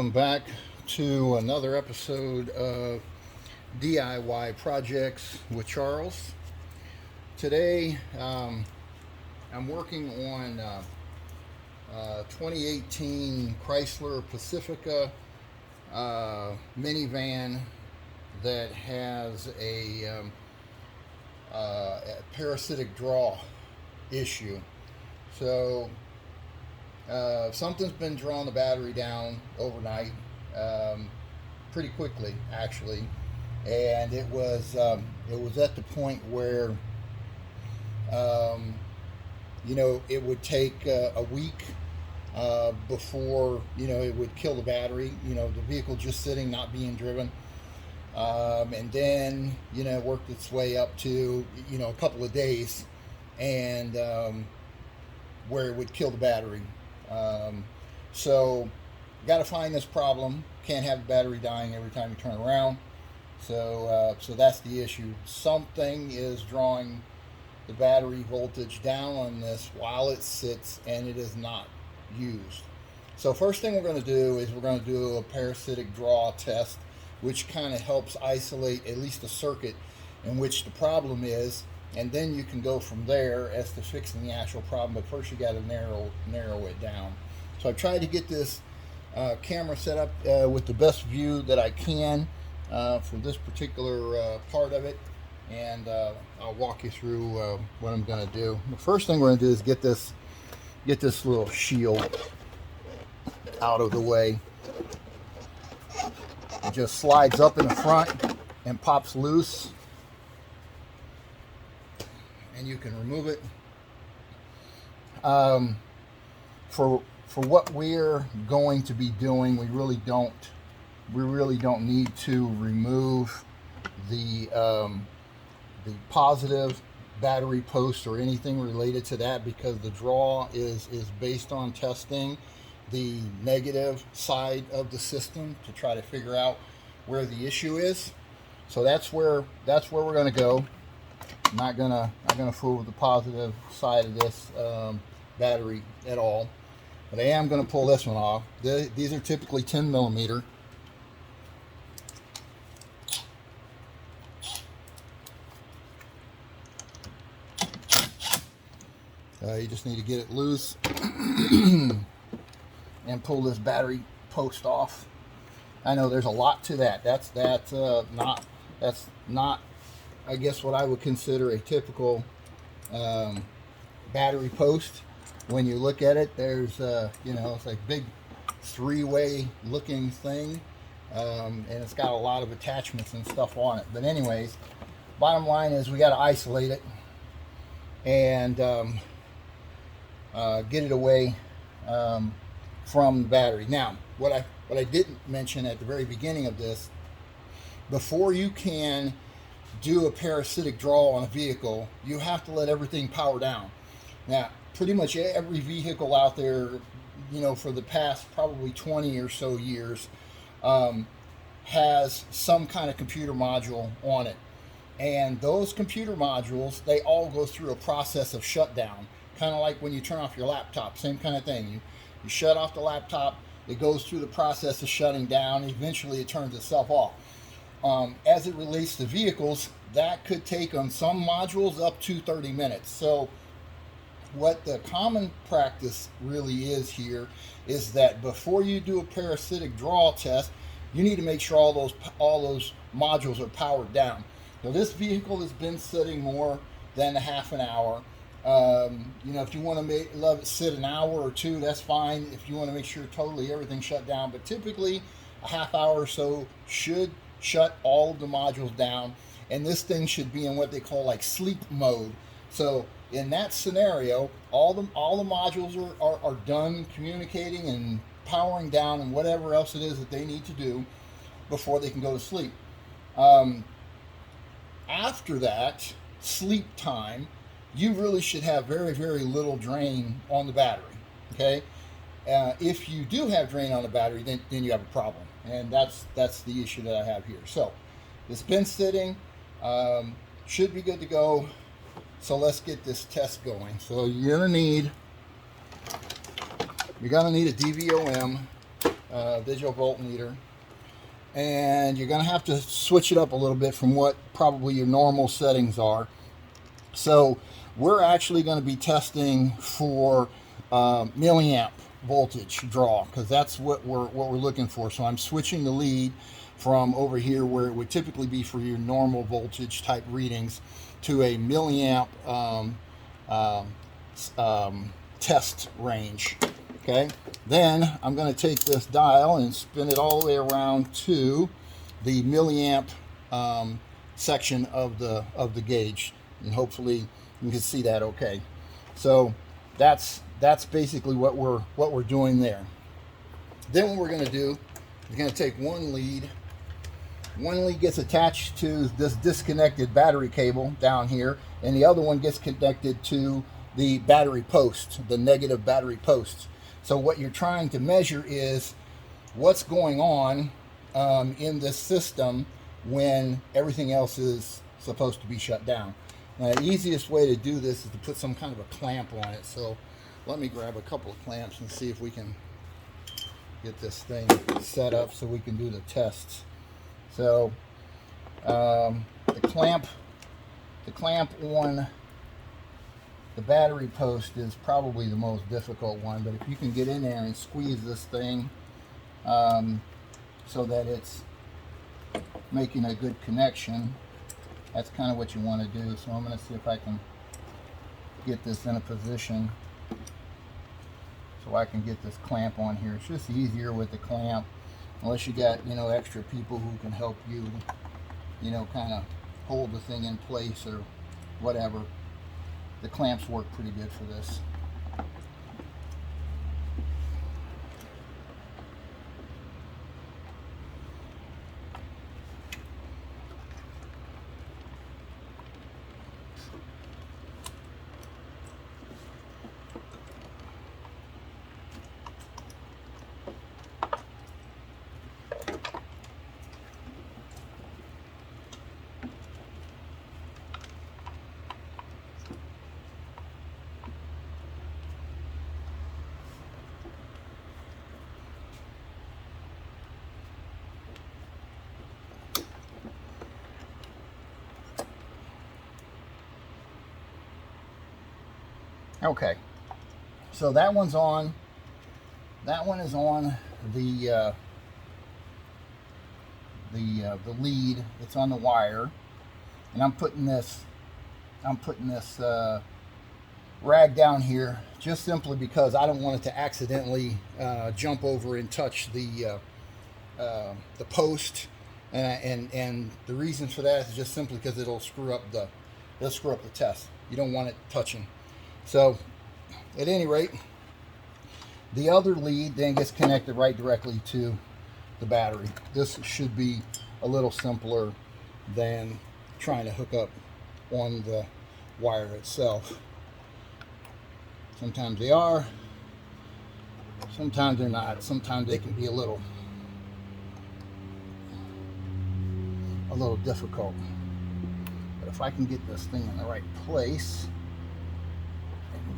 welcome back to another episode of DIY Projects with Charles. Today, I'm working on 2018 Chrysler Pacifica minivan that has a parasitic draw issue. So something's been drawing the battery down overnight, pretty quickly actually, and it was at the point where it would take a week before it would kill the battery. The vehicle just sitting, not being driven, and then it worked its way up to a couple of days, and where it would kill the battery. So got to find this problem. Can't have the battery dying every time you turn around. So that's the issue. Something is drawing the battery voltage down on this while it sits and it is not used. So first thing we're going to do is we're going to do a parasitic draw test, which kind of helps isolate at least the circuit in which the problem is, and then you can go from there as to fixing the actual problem. But first you got to narrow it down. So I tried to get this camera set up with the best view that I can for this particular part of it, and I'll walk you through what I'm going to do. The first thing we're going to do is get this little shield out of the way. It just slides up in the front and pops loose, and you can remove it. For what we're going to be doing, we really don't need to remove the positive battery post or anything related to that, because the draw is based on testing the negative side of the system to try to figure out where the issue is. So that's where we're going to go. I'm not gonna fool with the positive side of this battery at all, but I am going to pull this one off. These are typically 10 millimeter. You just need to get it loose and pull this battery post off. I know there's a lot to that. That's not I guess what I would consider a typical battery post. When you look at it, there's it's like big three-way looking thing, and it's got a lot of attachments and stuff on it. But anyways, bottom line is we got to isolate it and get it away from the battery. Now, what I didn't mention at the very beginning of this, before you can do a parasitic draw on a vehicle, you have to let everything power down. Now, pretty much every vehicle out there, for the past probably 20 or so years, has some kind of computer module on it. And those computer modules, they all go through a process of shutdown, kind of like when you turn off your laptop, same kind of thing. You shut off the laptop, it goes through the process of shutting down, eventually it turns itself off. As it relates to vehicles, that could take on some modules up to 30 minutes. So what the common practice really is here is that before you do a parasitic draw test, you need to make sure all those modules are powered down. Now, this vehicle has been sitting more than a half an hour. If you want to let it sit an hour or two, that's fine. If you want to make sure totally everything's shut down, but typically a half hour or so should shut all of the modules down, and this thing should be in what they call like sleep mode. So in that scenario, all the modules are done communicating and powering down and whatever else it is that they need to do before they can go to sleep. After that sleep time, you really should have very, very little drain on the battery. Okay, if you do have drain on the battery, then you have a problem, and that's the issue that I have here. So it's been sitting, should be good to go. So let's get this test going. So you're gonna need a DVOM digital voltmeter, and you're going to have to switch it up a little bit from what probably your normal settings are. So we're actually going to be testing for milliamp voltage draw, because that's what we're looking for. So I'm switching the lead from over here where it would typically be for your normal voltage type readings to a milliamp test range. Okay, then I'm going to take this dial and spin it all the way around to the milliamp section of the gauge, and hopefully you can see that okay. So that's basically what we're doing there. Then what we're going to do is going to take one lead. One lead gets attached to this disconnected battery cable down here, and the other one gets connected to the battery post, the negative battery posts. So what you're trying to measure is what's going on in this system when everything else is supposed to be shut down. Now, the easiest way to do this is to put some kind of a clamp on it. So let me grab a couple of clamps and see if we can get this thing set up so we can do the tests. So the clamp on the battery post is probably the most difficult one, but if you can get in there and squeeze this thing so that it's making a good connection, that's kind of what you want to do. So I'm going to see if I can get this in a position so I can get this clamp on here. It's just easier with the clamp, unless you got, you know, extra people who can help you, you know, kind of hold the thing in place or whatever. The clamps work pretty good for this. Okay, so that one's on. That one is on the lead. It's on the wire, and I'm putting this rag down here just simply because I don't want it to accidentally jump over and touch the post, and the reason for that is just simply because it'll screw up the test. You don't want it touching. So, at any rate, the other lead then gets connected right directly to the battery. This should be a little simpler than trying to hook up on the wire itself. Sometimes they are, sometimes they're not. Sometimes they can be a little difficult. But if I can get this thing in the right place,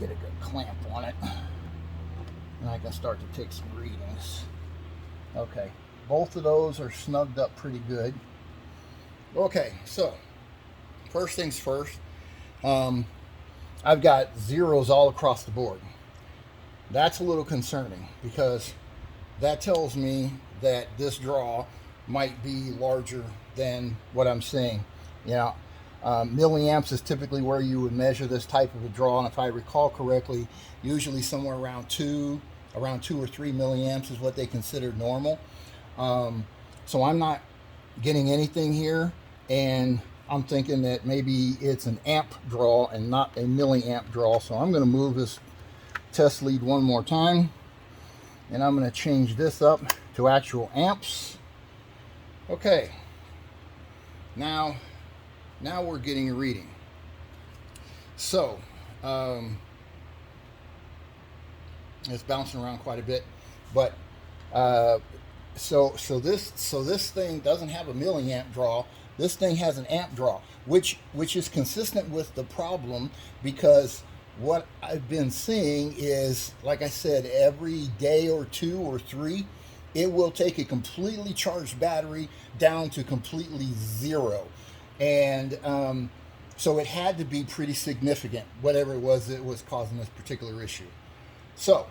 get a good clamp on it, and I can start to take some readings. Okay, both of those are snugged up pretty good. Okay, so first things first, I've got zeros all across the board. That's a little concerning because that tells me that this draw might be larger than what I'm seeing. You know, milliamps is typically where you would measure this type of a draw, and if I recall correctly, usually somewhere around 2 or 3 milliamps is what they consider normal. So I'm not getting anything here, and I'm thinking that maybe it's an amp draw and not a milliamp draw. So I'm going to move this test lead one more time, and I'm going to change this up to actual amps. Okay, now we're getting a reading. So it's bouncing around quite a bit, but so this thing doesn't have a milliamp draw. This thing has an amp draw, which is consistent with the problem, because what I've been seeing is, like I said, every day or 2 or 3 It will take a completely charged battery down to completely zero. And so it had to be pretty significant, whatever it was that was causing this particular issue. So,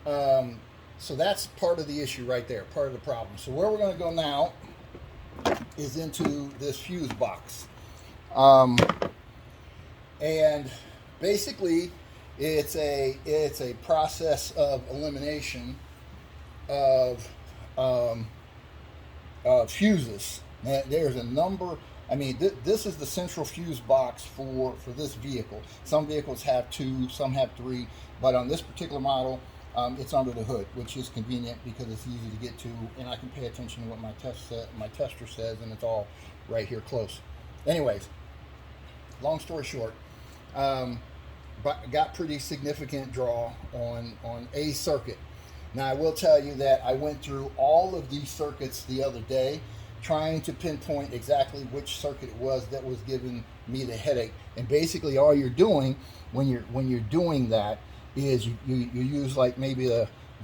so that's part of the issue right there, part of the problem. So where we're going to go now is into this fuse box. And basically it's a process of elimination of fuses. Now, there's a number. I mean, this is the central fuse box for this vehicle. Some vehicles have two, some have three, but on this particular model, it's under the hood, which is convenient because it's easy to get to, and I can pay attention to what my tester says, and it's all right here close. Anyways, long story short, but got pretty significant draw on a circuit. Now I will tell you that I went through all of these circuits the other day, trying to pinpoint exactly which circuit it was that was giving me the headache. And basically, all you're doing when you're doing that is you use like maybe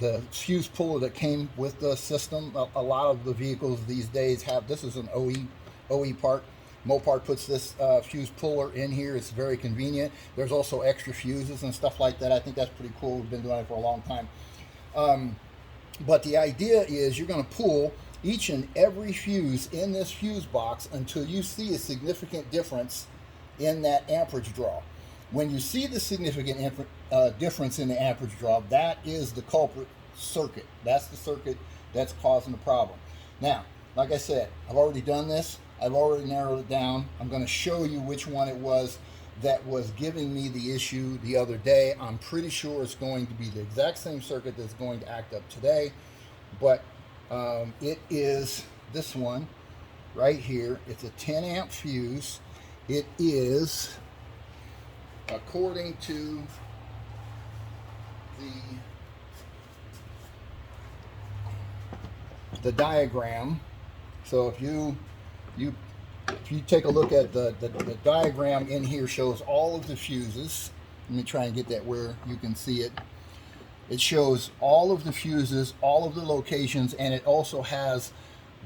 the fuse puller that came with the system. A lot of the vehicles these days have this. Is an OE part. Mopar puts this fuse puller in here. It's very convenient. There's also extra fuses and stuff like that. I think that's pretty cool. We've been doing it for a long time. But the idea is you're going to pull each and every fuse in this fuse box until you see a significant difference in that amperage draw. When you see the significant difference in the amperage draw, that is the culprit circuit. That's the circuit that's causing the problem. Now, like I said, I've already done this. I've already narrowed it down. I'm going to show you which one it was that was giving me the issue the other day. I'm pretty sure it's going to be the exact same circuit that's going to act up today, but it is this one right here. It's a 10 amp fuse. It is, according to the diagram. So if you take a look at the diagram in here, shows all of the fuses. Let me try and get that where you can see it. It shows all of the fuses, all of the locations, and it also has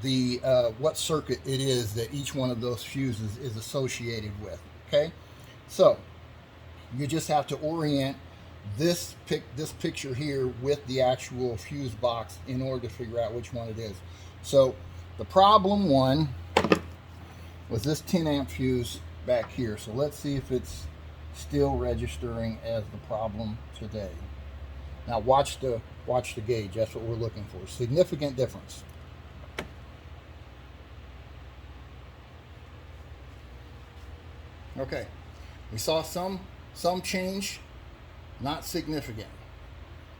the what circuit it is that each one of those fuses is associated with. Okay, so you just have to orient this picture here with the actual fuse box in order to figure out which one it is. So the problem one was this 10 amp fuse back here. So let's see if it's still registering as the problem today. Now watch the gauge. That's what we're looking for. Significant difference. Okay, we saw some change, not significant.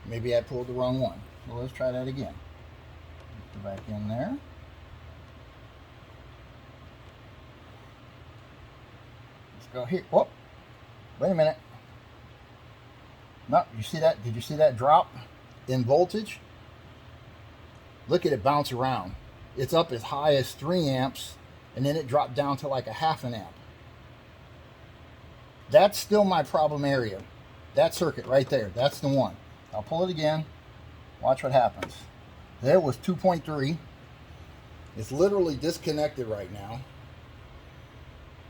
Maybe I pulled the wrong one. Well, let's try that again. Go back in there. Let's go here. Oh, wait a minute. No, you see that? Did you see that drop in voltage? Look at it bounce around. It's up as high as 3 amps, and then it dropped down to like a half an amp. That's still my problem area. That circuit right there, that's the one. I'll pull it again. Watch what happens. There was 2.3. It's literally disconnected right now.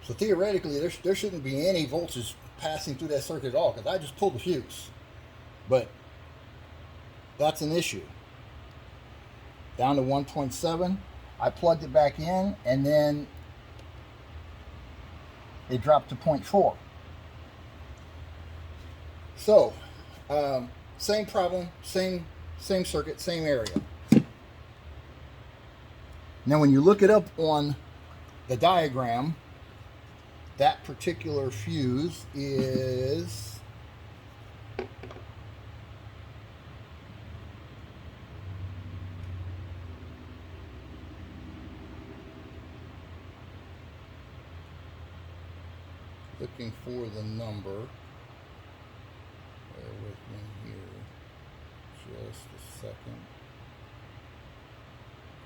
So theoretically, there shouldn't be any voltage passing through that circuit at all, because I just pulled the fuse. But that's an issue. Down to 1.7. I plugged it back in, and then it dropped to 0.4. So, same problem, same circuit, same area. Now, when you look it up on the diagram, that particular fuse is looking for the number. Bear with me here just a second.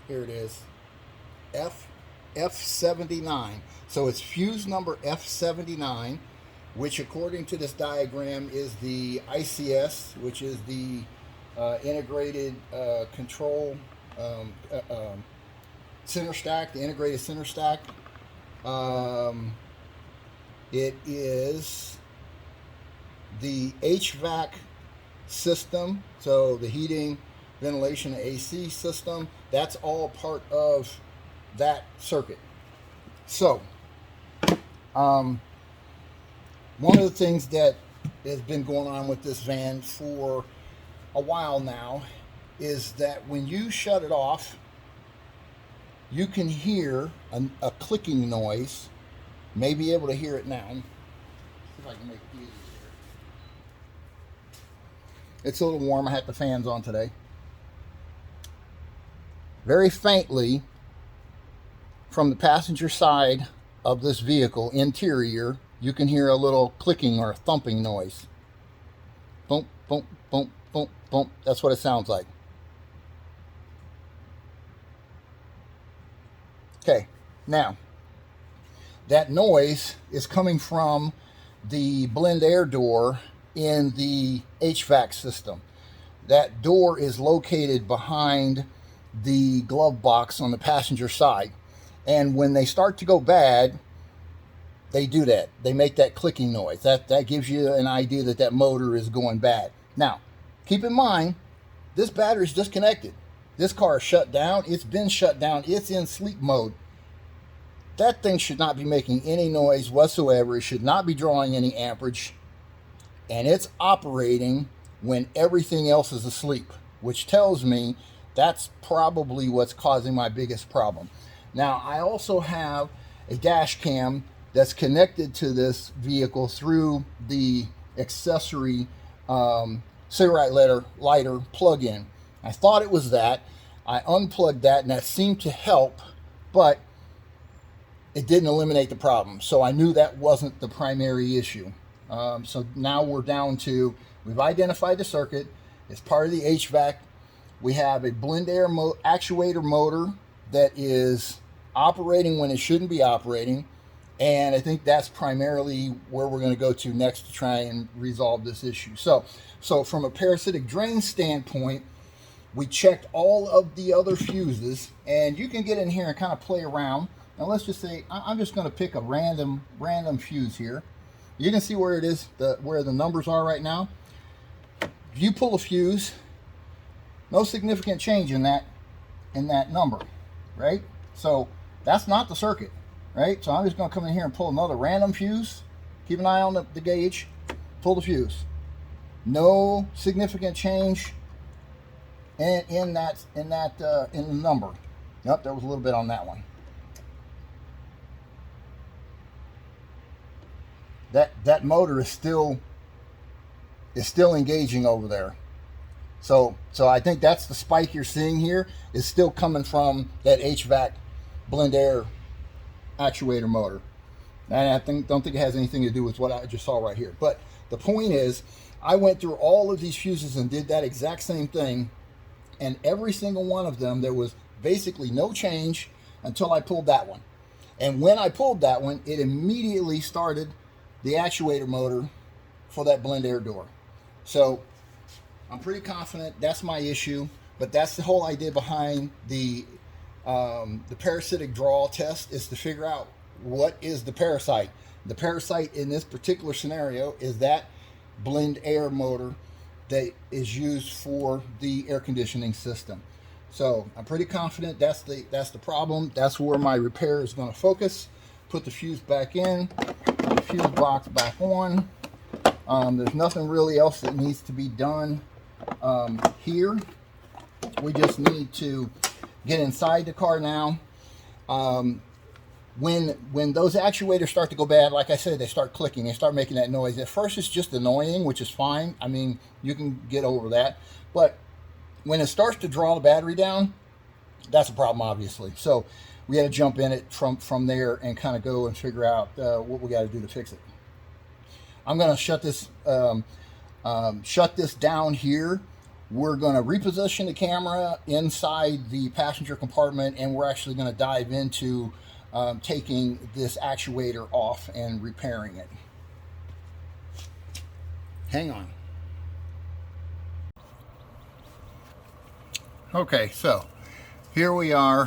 Here it is. F79. So it's fuse number F79, which according to this diagram is the ICS, which is the integrated control center stack, the integrated center stack. Um, it is the HVAC system, so the heating, ventilation, AC system. That's all part of that circuit. So, one of the things that has been going on with this van for a while now is that when you shut it off, you can hear a clicking noise. May be able to hear it now. See if I can make it easier. It's a little warm. I had the fans on today. Very faintly from the passenger side of this vehicle interior, you can hear a little clicking or a thumping noise. Boom, boom, boom, boom, boom. That's what it sounds like. Okay, now that noise is coming from the blend air door in the HVAC system. That door is located behind the glove box on the passenger side. And when they start to go bad, they do that. They make that clicking noise. That gives you an idea that that motor is going bad. Now, keep in mind, this battery is disconnected. This car is shut down. It's been shut down. It's in sleep mode. That thing should not be making any noise whatsoever. It should not be drawing any amperage. And it's operating when everything else is asleep, which tells me that's probably what's causing my biggest problem. Now, I also have a dash cam that's connected to this vehicle through the accessory cigarette lighter plug-in. I thought it was that. I unplugged that, and that seemed to help, but it didn't eliminate the problem. So I knew that wasn't the primary issue. So now we're down to, we've identified the circuit. It's part of the HVAC. We have a blend air actuator motor that is operating when it shouldn't be operating. And I think that's primarily where we're going to go to next to try and resolve this issue. So from a parasitic drain standpoint, we checked all of the other fuses, and you can get in here and kind of play around. Now let's just say, I'm just going to pick a random fuse here. You can see where it is, where the numbers are right now. If you pull a fuse, no significant change in that number, right? So that's not the circuit, right? So I'm just going to come in here and pull another random fuse. Keep an eye on the gauge. Pull the fuse. No significant change in the number. Yep, there was a little bit on that one. That motor is still engaging over there. So I think that's the spike you're seeing here is still coming from that HVAC blend air actuator motor. And I don't think it has anything to do with what I just saw right here. But the point is, I went through all of these fuses and did that exact same thing. And every single one of them, there was basically no change until I pulled that one. And when I pulled that one, it immediately started the actuator motor for that blend air door. So I'm pretty confident that's my issue, but that's the whole idea behind the parasitic draw test, is to figure out what is the parasite. The parasite in this particular scenario is that blend air motor that is used for the air conditioning system. So I'm pretty confident that's the problem. That's where my repair is going to focus. Put the fuse back in, the fuse box back on. There's nothing really else that needs to be done here. We just need to get inside the car now. When those actuators start to go bad, like I said, they start clicking, they start making that noise. At first it's just annoying, which is fine. I mean, you can get over that. But when it starts to draw the battery down, that's a problem, obviously. So we got to jump in it from there and kind of go and figure out what we got to do to fix it. I'm going to shut this down here. We're going to reposition the camera inside the passenger compartment, and we're actually going to dive into taking this actuator off and repairing it. Hang on. Okay, so Here we are,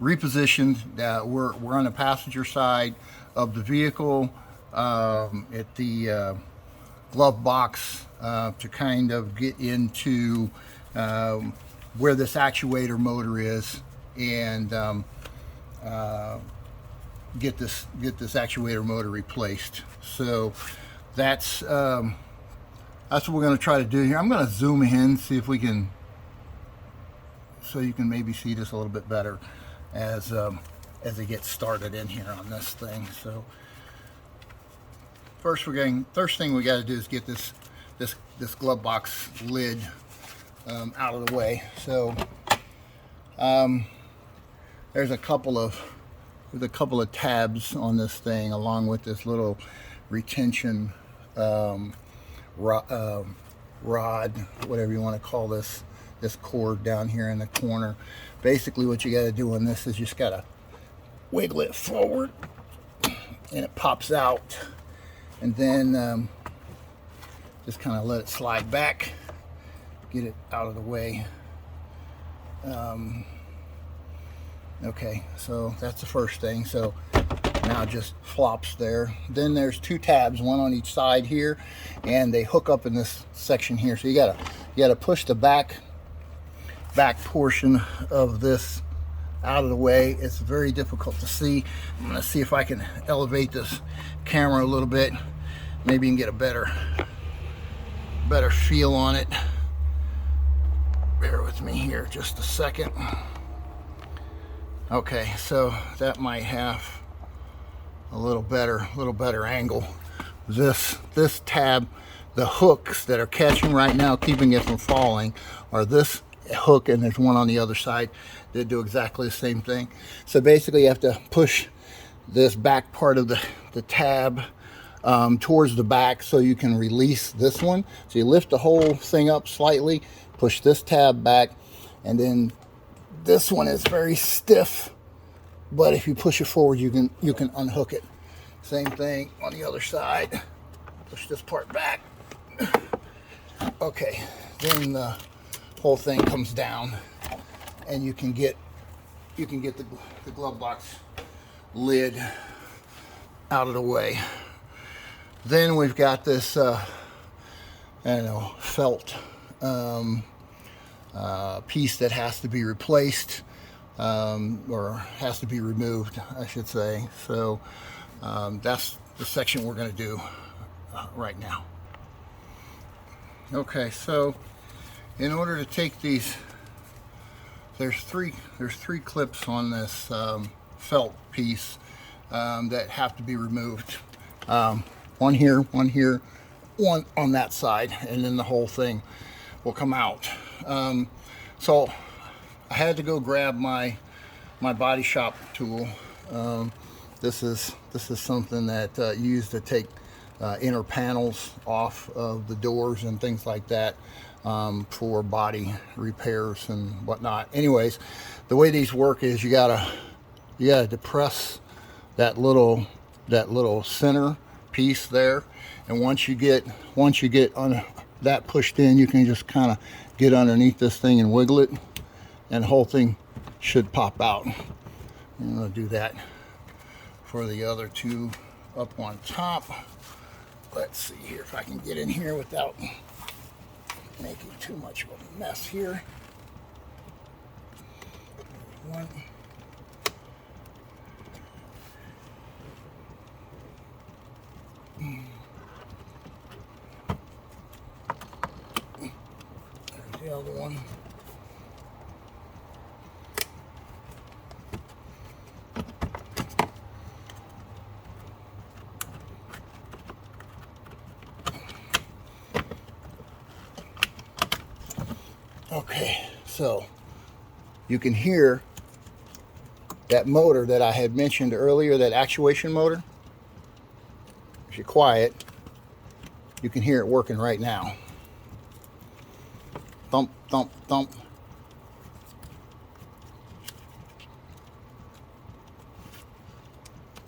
repositioned. We're on the passenger side of the vehicle, at the glove box, to kind of get into where this actuator motor is, and get this actuator motor replaced. So that's what we're going to try to do here. I'm going to zoom in, see if we can, so you can maybe see this a little bit better as it gets started in here on this thing. So first thing we got to do is get this glove box lid out of the way. So there's a couple of tabs on this thing, along with this little retention rod, whatever you want to call this cord down here in the corner. Basically what you got to do on this is you just got to wiggle it forward and it pops out, and then just kind of let it slide back, get it out of the way. Okay, so that's the first thing. So now it just flops there. Then there's two tabs, one on each side here, and they hook up in this section here. So you gotta push the back portion of this out of the way. It's very difficult to see. I'm gonna see if I can elevate this camera a little bit. Maybe you can get a better feel on it. Bear with me here just a second. Okay, so that might have a little better angle. This tab, the hooks that are catching right now, keeping it from falling, are this hook, and there's one on the other side that do exactly the same thing. So basically you have to push this back part of the tab towards the back so you can release this one. So you lift the whole thing up slightly, push this tab back, and then this one is very stiff, but if you push it forward, you can unhook it. Same thing on the other side. Push this part back. Okay, then the whole thing comes down, and you can get the glove box lid out of the way. Then we've got this felt piece that has to be replaced, or has to be removed, I should say. So that's the section we're going to do right now. Okay, so in order to take these, there's three clips on this felt piece that have to be removed. One here, one on that side, and then the whole thing will come out. So I had to go grab my body shop tool. This is something that you use to take inner panels off of the doors and things like that, for body repairs and whatnot. Anyways, the way these work is you gotta depress that little center piece there, and once you get on that pushed in, you can just kind of get underneath this thing and wiggle it, and the whole thing should pop out. I'm going to do that for the other two up on top. Let's see here if I can get in here without making too much of a mess here. One. There's the other one. Okay, so you can hear that motor that I had mentioned earlier, that actuation motor. If you're quiet, you can hear it working right now. Thump, thump, thump.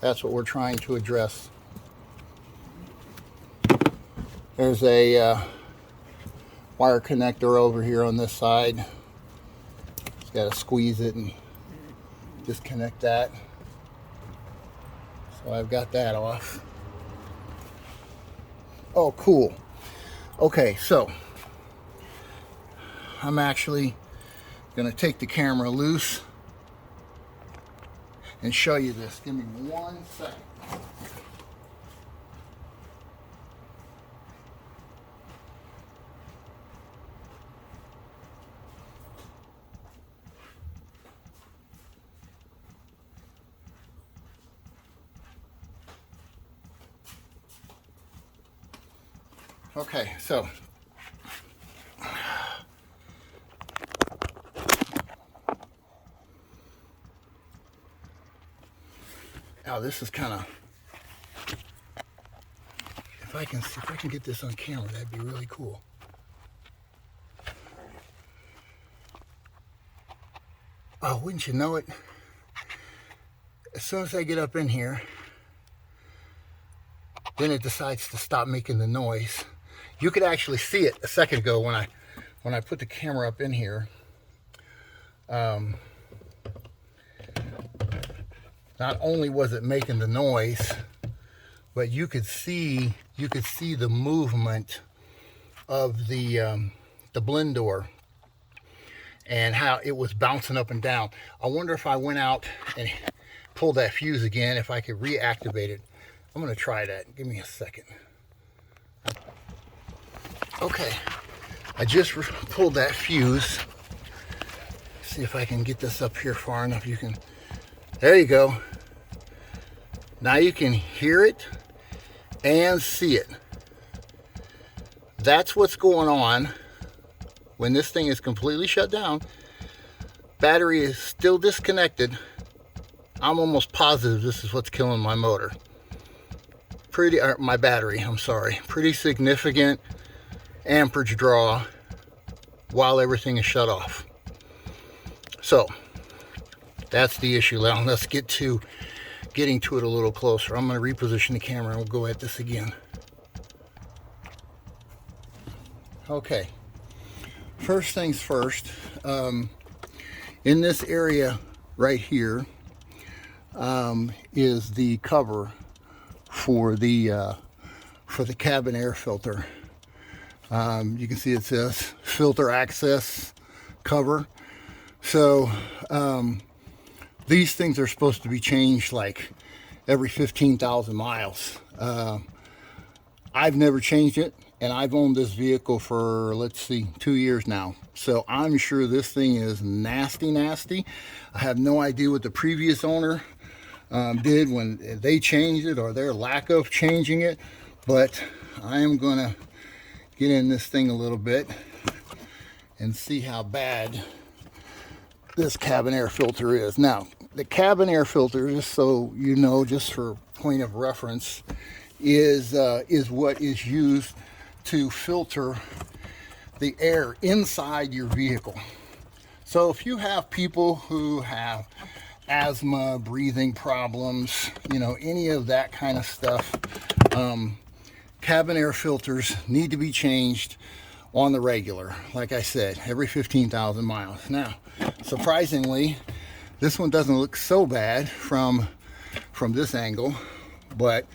That's what we're trying to address. There's a wire connector over here on this side. Got to squeeze it and disconnect that. So I've got that off. Oh, cool. Okay, so I'm actually going to take the camera loose and show you this. Give me 1 second. Okay, so now this is kind of, if I can get this on camera, that'd be really cool. Oh, wouldn't you know it? As soon as I get up in here, then it decides to stop making the noise. You could actually see it a second ago when I put the camera up in here. Not only was it making the noise, but you could see the movement of the blend door and how it was bouncing up and down. I wonder if I went out and pulled that fuse again, if I could reactivate it. I'm gonna try that. Give me a second. Okay, I just pulled that fuse. See if I can get this up here far enough. You can, there you go. Now you can hear it and see it. That's what's going on when this thing is completely shut down. Battery is still disconnected. I'm almost positive this is what's killing my motor. My battery, I'm sorry. Pretty significant amperage draw while everything is shut off. So that's the issue. Now let's get to getting to it a little closer. I'm going to reposition the camera and we'll go at this again. Okay, first things first, in this area right here is the cover for the cabin air filter. You can see it says filter access cover. So these things are supposed to be changed like every 15,000 miles. I've never changed it, and I've owned this vehicle for, let's see, 2 years now. So I'm sure this thing is nasty, nasty. I have no idea what the previous owner did when they changed it, or their lack of changing it, but I am gonna get in this thing a little bit and see how bad this cabin air filter is. Now, the cabin air filter, just so you know, just for point of reference, is what is used to filter the air inside your vehicle. So if you have people who have asthma, breathing problems, you know, any of that kind of stuff, cabin air filters need to be changed on the regular. Like I said, every 15,000 miles. Now, surprisingly, this one doesn't look so bad from this angle, but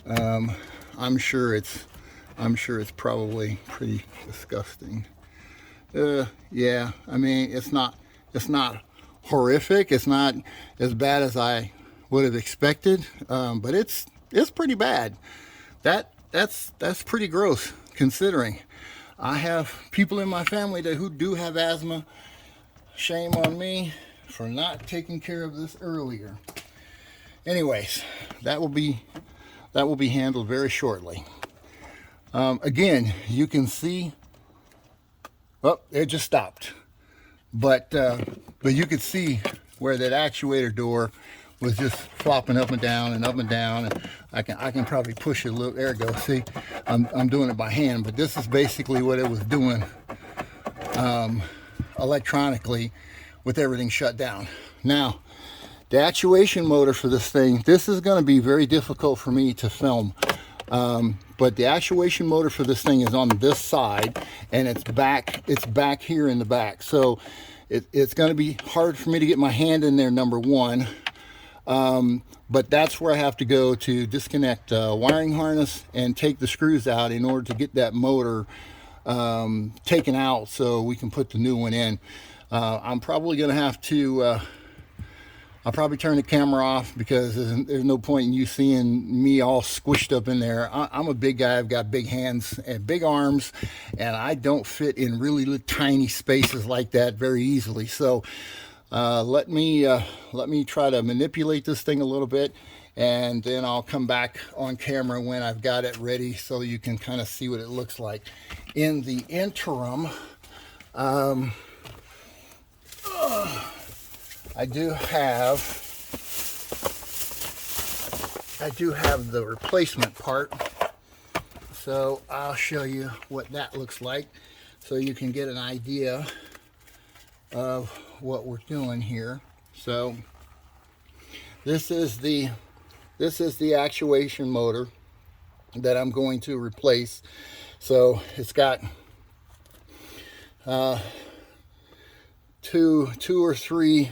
I'm sure it's probably pretty disgusting. Yeah, I mean, it's not horrific. It's not as bad as I would have expected, but it's pretty bad. That's pretty gross, considering I have people in my family who do have asthma. Shame on me for not taking care of this earlier. Anyways, that will be handled very shortly. Again, you can see, oh, it just stopped. But you could see where that actuator door was just flopping up and down and up and down, and I can probably push it a little. There it goes. See, I'm doing it by hand, but this is basically what it was doing electronically with everything shut down. Now, the actuation motor for this thing, this is going to be very difficult for me to film. But the actuation motor for this thing is on this side, and it's back here in the back. So it's going to be hard for me to get my hand in there, number one. But that's where I have to go to disconnect wiring harness and take the screws out in order to get that motor taken out so we can put the new one in. I'm probably going to have to I'll probably turn the camera off because there's no point in you seeing me all squished up in there. I'm a big guy. I've got big hands and big arms, and I don't fit in really tiny spaces like that very easily. So let me try to manipulate this thing a little bit, and then I'll come back on camera when I've got it ready so you can kind of see what it looks like. In the interim, I do have the replacement part, so I'll show you what that looks like so you can get an idea of what we're doing here. So this is the actuation motor that I'm going to replace. So it's got two or three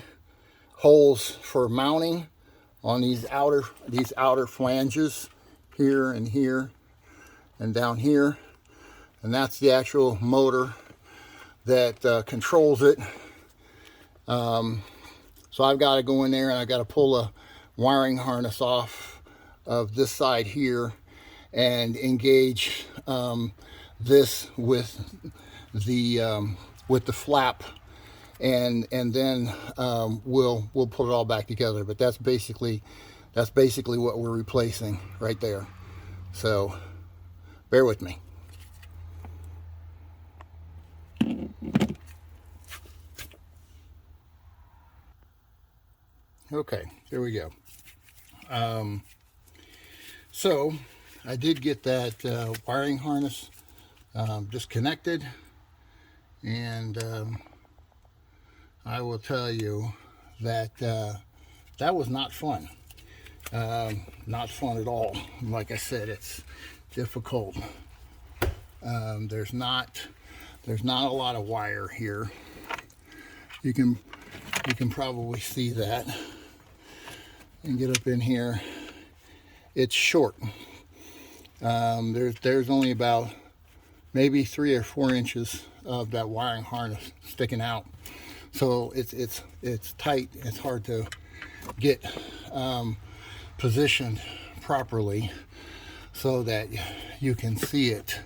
holes for mounting on these outer flanges here and here and down here, and that's the actual motor that controls it. So I've got to go in there and I've got to pull a wiring harness off of this side here and engage this with the flap, and then we'll put it all back together. But that's basically what we're replacing right there. So bear with me. Okay, here we go. So I did get that wiring harness disconnected, and I will tell you that that was not fun. Not fun at all. Like I said, it's difficult. There's not a lot of wire here. You can probably see that. And get up in here. It's short. There's only about maybe 3 or 4 inches of that wiring harness sticking out. So it's tight. It's hard to get positioned properly so that you can see it.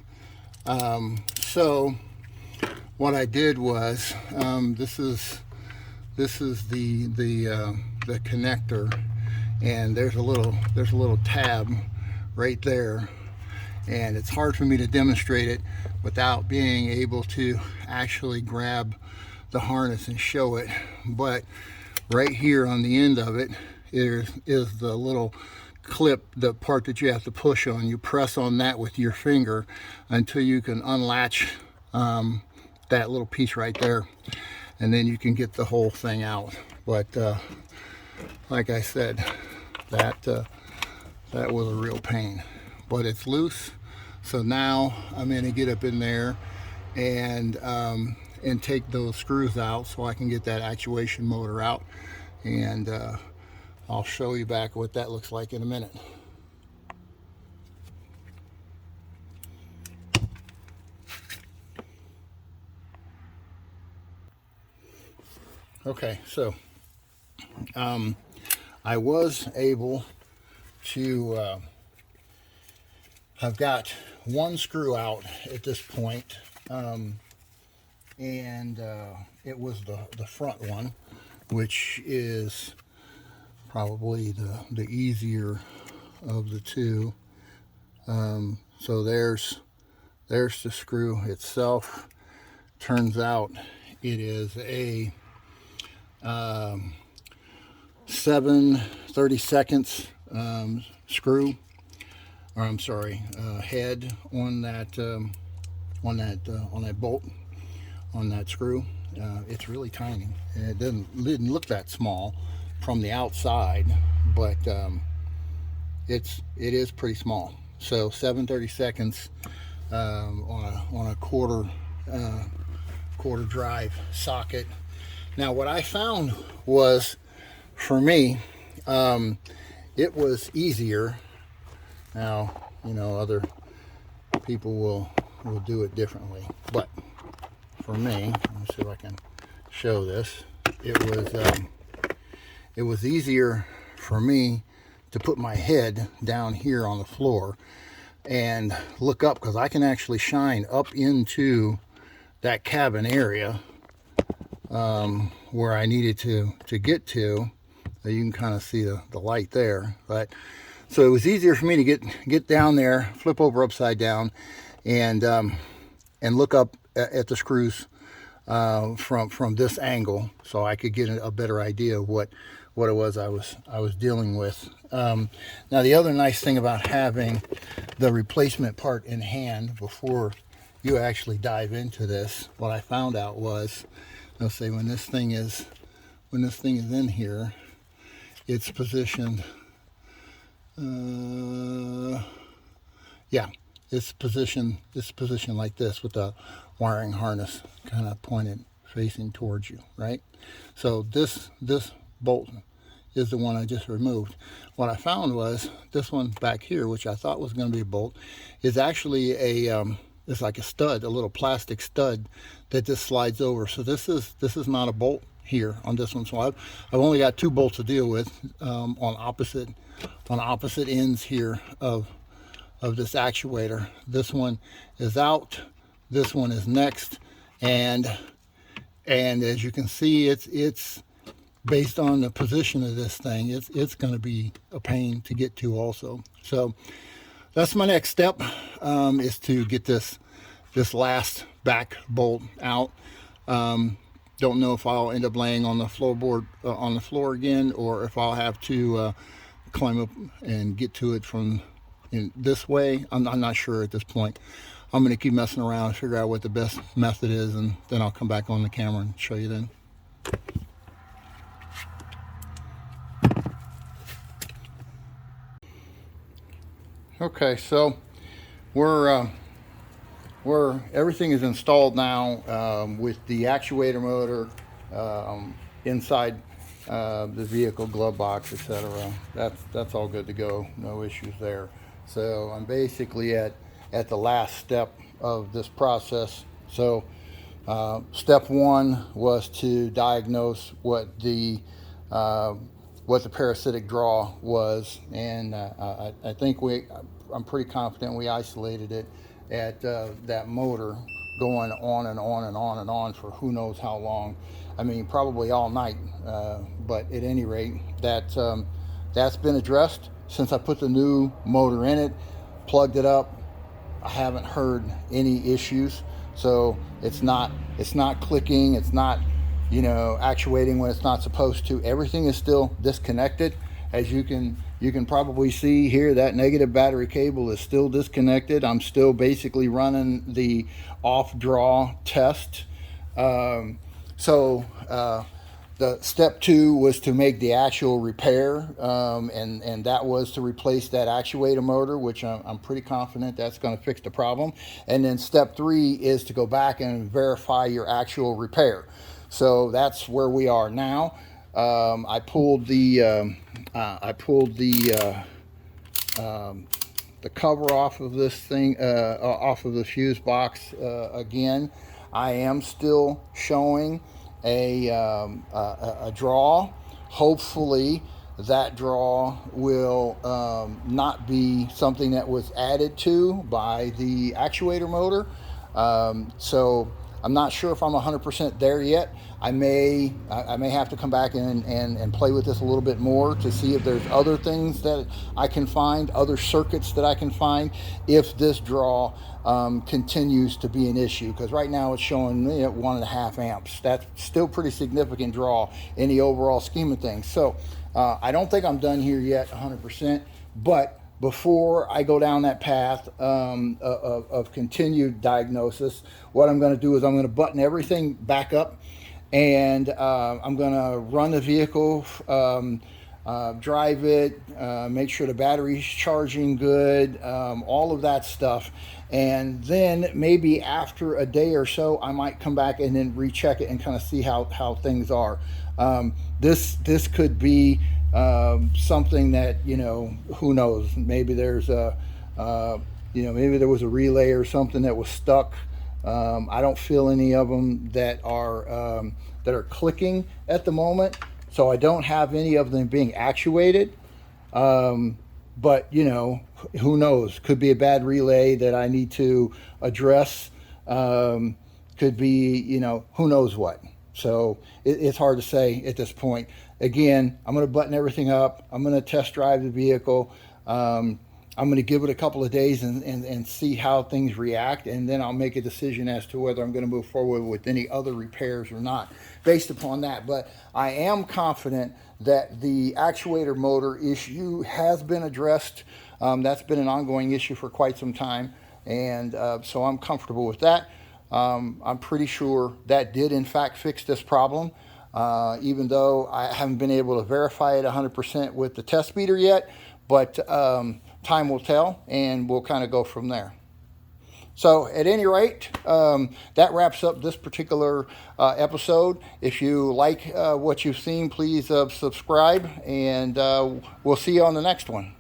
So what I did was this is the connector, and there's a little tab right there, and it's hard for me to demonstrate it without being able to actually grab the harness and show it. But right here on the end of it is the little clip, the part that you have to push on. You press on that with your finger until you can unlatch that little piece right there, and then you can get the whole thing out. But like I said, that was a real pain. But it's loose, so now I'm going to get up in there and take those screws out so I can get that actuation motor out, and I'll show you back what that looks like in a minute. Okay, so I was able to I've got one screw out at this point, and it was the front one, which is probably the easier of the two. So there's the screw itself. Turns out it is a 7/32 screw, or I'm sorry, head on that bolt, on that screw. It's really tiny. It didn't look that small from the outside, but it is pretty small. So 7/32 on a quarter drive socket. Now, what I found was, for me, it was easier. Now, other people will do it differently, but for me, let me see if I can show this. It was easier for me to put my head down here on the floor and look up, because I can actually shine up into that cabin area where I needed to get to. You can kind of see the light there, but so it was easier for me to get down there, flip over upside down, and look up at the screws from this angle, so I could get a better idea of what it was I was dealing with. Now, the other nice thing about having the replacement part in hand before you actually dive into this, what I found out was, let's say when this thing is in here, it's positioned. Yeah, it's positioned like this, with the wiring harness kind of pointed facing towards you, right? So this bolt is the one I just removed. What I found was this one back here, which I thought was going to be a bolt, is actually it's like a stud, a little plastic stud that just slides over. So this is not a bolt here on this one. So I've only got 2 bolts to deal with on opposite ends here of this actuator. This one is out, this one is next, and as you can see, it's based on the position of this thing, it's going to be a pain to get to also. So that's my next step, is to get this last back bolt out. Don't know if I'll end up laying on the floorboard on the floor again, or if I'll have to climb up and get to it from this way. I'm not sure at this point. I'm going to keep messing around and figure out what the best method is, and then I'll come back on the camera and show you then. Okay, so we're everything is installed now, with the actuator motor inside the vehicle, glove box, etc. That's all good to go. No issues there. So I'm basically at the last step of this process. So step 1 was to diagnose what the parasitic draw was, and I think I'm pretty confident we isolated it at that motor going on and on and on and on for who knows how long. I mean, probably all night, but at any rate, that's been addressed since I put the new motor in it, plugged it up. I haven't heard any issues, so it's not clicking, it's not actuating when it's not supposed to. Everything is still disconnected. As you can probably see here, that negative battery cable is still disconnected. I'm still basically running the off draw test. The step 2 was to make the actual repair, and that was to replace that actuator motor, which I'm pretty confident that's going to fix the problem. And then step 3 is to go back and verify your actual repair. So that's where we are now. I pulled the cover off of this thing, off of the fuse box again. I am still showing a draw. Hopefully that draw will not be something that was added to by the actuator motor. So I'm not sure if I'm 100% there yet. I may have to come back and play with this a little bit more to see if there's other things that I can find, other circuits that I can find, if this draw continues to be an issue. Because right now it's showing 1.5 amps. That's still pretty significant draw in the overall scheme of things. So I don't think I'm done here yet 100%, but before I go down that path of continued diagnosis, what I'm going to do is I'm going to button everything back up, and I'm going to run the vehicle drive it, make sure the battery's charging good, all of that stuff. And then maybe after a day or so, I might come back and then recheck it and kind of see how things are. This could be something that, who knows? Maybe there's maybe there was a relay or something that was stuck. I don't feel any of them that are clicking at the moment, so I don't have any of them being actuated. But who knows? Could be a bad relay that I need to address. Could be, who knows what. So it's hard to say at this point. Again, I'm going to button everything up. I'm going to test drive the vehicle. I'm going to give it a couple of days and see how things react, and then I'll make a decision as to whether I'm going to move forward with any other repairs or not based upon that. But I am confident that the actuator motor issue has been addressed. That's been an ongoing issue for quite some time, and so I'm comfortable with that. I'm pretty sure that did in fact fix this problem, even though I haven't been able to verify it 100% with the test meter yet, but time will tell, and we'll kind of go from there. So at any rate, that wraps up this particular episode. If you like what you've seen, please subscribe, and we'll see you on the next one.